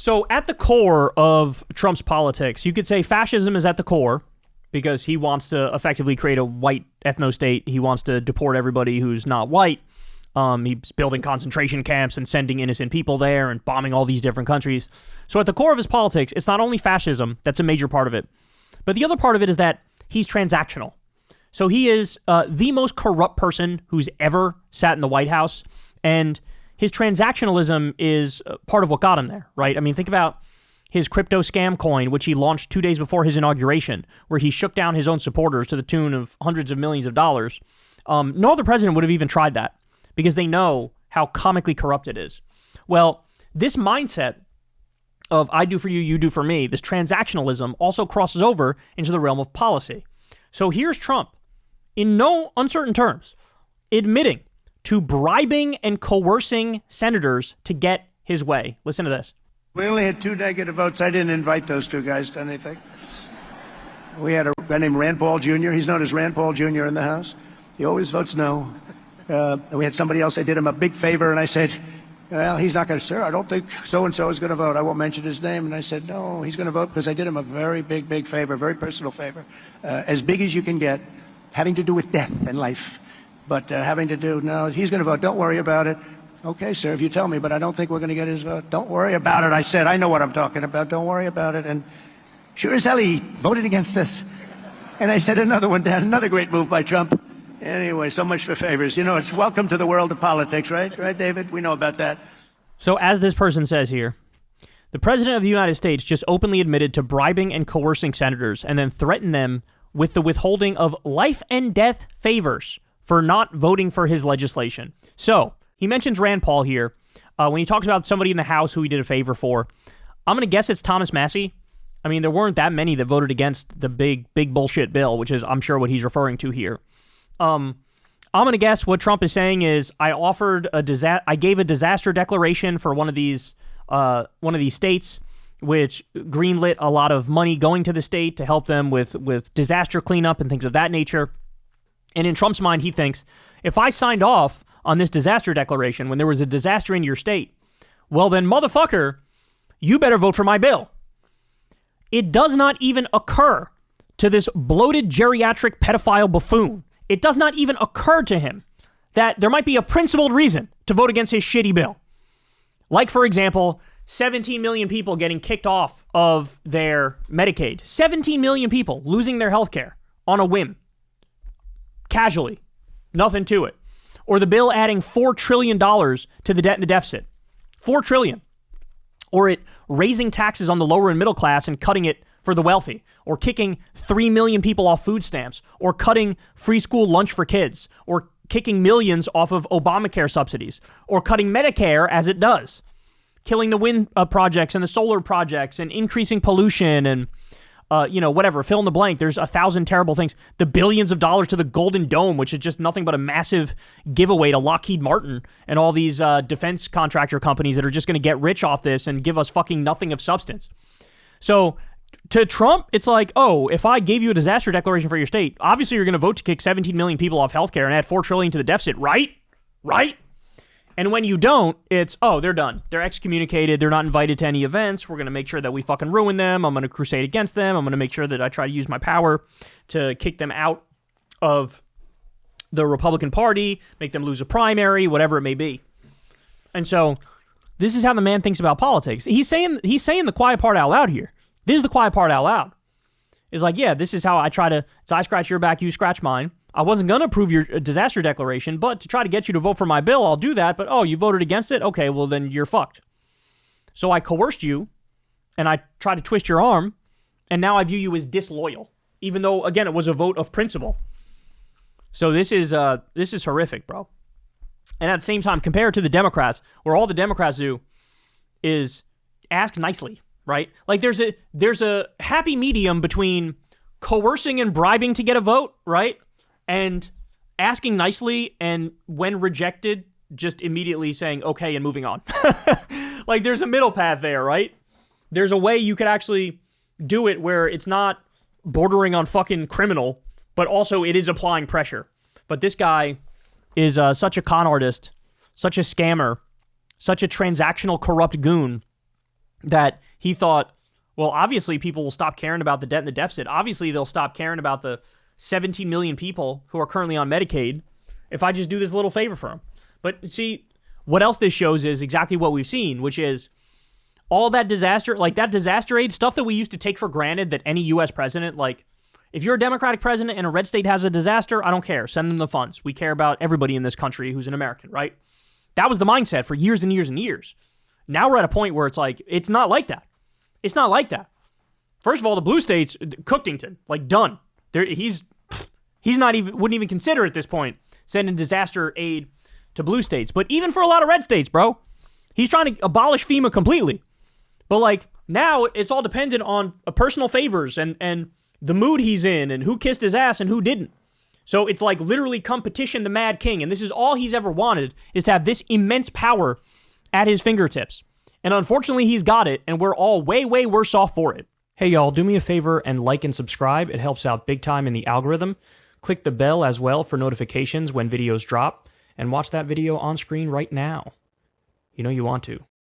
So at the core of Trump's politics, you could say fascism is at the core because he wants to effectively create a white ethno-state. He wants to deport everybody who's not white. He's building concentration camps and sending innocent people there and bombing all these different countries. So at the core of his politics, it's not only fascism, that's a major part of it, but the other part of it is that he's transactional. So he is the most corrupt person who's ever sat in the White House, and his transactionalism is part of what got him there, right? I mean, think about his crypto scam coin, which he launched 2 days before his inauguration, where he shook down his own supporters to the tune of hundreds of millions of dollars. No other president would have even tried that because they know how comically corrupt it is. Well, this mindset of I do for you, you do for me, this transactionalism also crosses over into the realm of policy. So here's Trump, in no uncertain terms, admitting to bribing and coercing senators to get his way. Listen to this. We only had 2 negative votes. I didn't invite those 2 guys to anything. We had a guy named Rand Paul Jr. He's known as Rand Paul Jr. in the House. He always votes no. We had somebody else. I did him a big favor, and I said, well, he's not going to, sir, I don't think so-and-so is going to vote. I won't mention his name. And I said, no, he's going to vote because I did him a very big favor, very personal favor, as big as you can get, having to do with death and life. But having to do, no, he's going to vote. Don't worry about it. Okay, sir, if you tell me, but I don't think we're going to get his vote. Don't worry about it, I said. I know what I'm talking about. Don't worry about it. And sure as hell, he voted against this. And I said another one down, another great move by Trump. Anyway, so much for favors. You know, it's welcome to the world of politics, right? Right, David? We know about that. So as this person says here, the president of the United States just openly admitted to bribing and coercing senators and then threatened them with the withholding of life and death favors for not voting for his legislation. So he mentions Rand Paul here. When he talks about somebody in the House who he did a favor for, I'm going to guess it's Thomas Massie. I mean, there weren't that many that voted against the big bullshit bill, which is, I'm sure, what he's referring to here. I'm going to guess what Trump is saying is I gave a disaster declaration for one of these states, which greenlit a lot of money going to the state to help them with disaster cleanup and things of that nature. And in Trump's mind, he thinks, if I signed off on this disaster declaration when there was a disaster in your state, well then, motherfucker, you better vote for my bill. It does not even occur to this bloated geriatric pedophile buffoon. It does not even occur to him that there might be a principled reason to vote against his shitty bill. Like, for example, 17 million people getting kicked off of their Medicaid. 17 million people losing their health care on a whim. Casually. Nothing to it. Or the bill adding $4 trillion to the debt and the deficit. $4 trillion. Or it raising taxes on the lower and middle class and cutting it for the wealthy. Or kicking 3 million people off food stamps. Or cutting free school lunch for kids. Or kicking millions off of Obamacare subsidies. Or cutting Medicare as it does. Killing the wind projects and the solar projects and increasing pollution and whatever, fill in the blank. There's 1,000 terrible things. The billions of dollars to the Golden Dome, which is just nothing but a massive giveaway to Lockheed Martin and all these defense contractor companies that are just going to get rich off this and give us fucking nothing of substance. So to Trump, it's like, oh, if I gave you a disaster declaration for your state, obviously you're going to vote to kick 17 million people off healthcare and add $4 trillion to the deficit, right? Right? And when you don't, it's, oh, they're done. They're excommunicated. They're not invited to any events. We're going to make sure that we fucking ruin them. I'm going to crusade against them. I'm going to make sure that I try to use my power to kick them out of the Republican Party, make them lose a primary, whatever it may be. And so this is how the man thinks about politics. He's saying the quiet part out loud here. This is the quiet part out loud. It's like, yeah, this is how I try to, so I scratch your back, you scratch mine. I wasn't going to approve your disaster declaration, but to try to get you to vote for my bill, I'll do that. But, oh, you voted against it? Okay, well, then you're fucked. So I coerced you, and I tried to twist your arm, and now I view you as disloyal, even though, again, it was a vote of principle. So this is horrific, bro. And at the same time, compare it to the Democrats, where all the Democrats do is ask nicely, right? Like there's a happy medium between coercing and bribing to get a vote, right? And asking nicely, and when rejected, just immediately saying okay and moving on. Like there's a middle path there, right? There's a way you could actually do it where it's not bordering on fucking criminal, but also it is applying pressure. But this guy is such a con artist, such a scammer, such a transactional corrupt goon that he thought, well, obviously people will stop caring about the debt and the deficit. Obviously they'll stop caring about the 17 million people who are currently on Medicaid if I just do this little favor for them. But see, what else this shows is exactly what we've seen, which is all that disaster, like that disaster aid stuff that we used to take for granted that any U.S. president, like if you're a Democratic president and a red state has a disaster, I don't care. Send them the funds. We care about everybody in this country who's an American, right? That was the mindset for years and years and years. Now we're at a point where it's like, it's not like that. It's not like that. First of all, the blue states, Cookington, like done. He's not even, wouldn't even consider at this point sending disaster aid to blue states. But even for a lot of red states, bro, he's trying to abolish FEMA completely. But like now it's all dependent on personal favors and the mood he's in and who kissed his ass and who didn't. So it's like literally competition the Mad King. And this is all he's ever wanted, is to have this immense power at his fingertips. And unfortunately, he's got it, and we're all way, way worse off for it. Hey, y'all, do me a favor and like and subscribe. It helps out big time in the algorithm. Click the bell as well for notifications when videos drop, and watch that video on screen right now. You know you want to.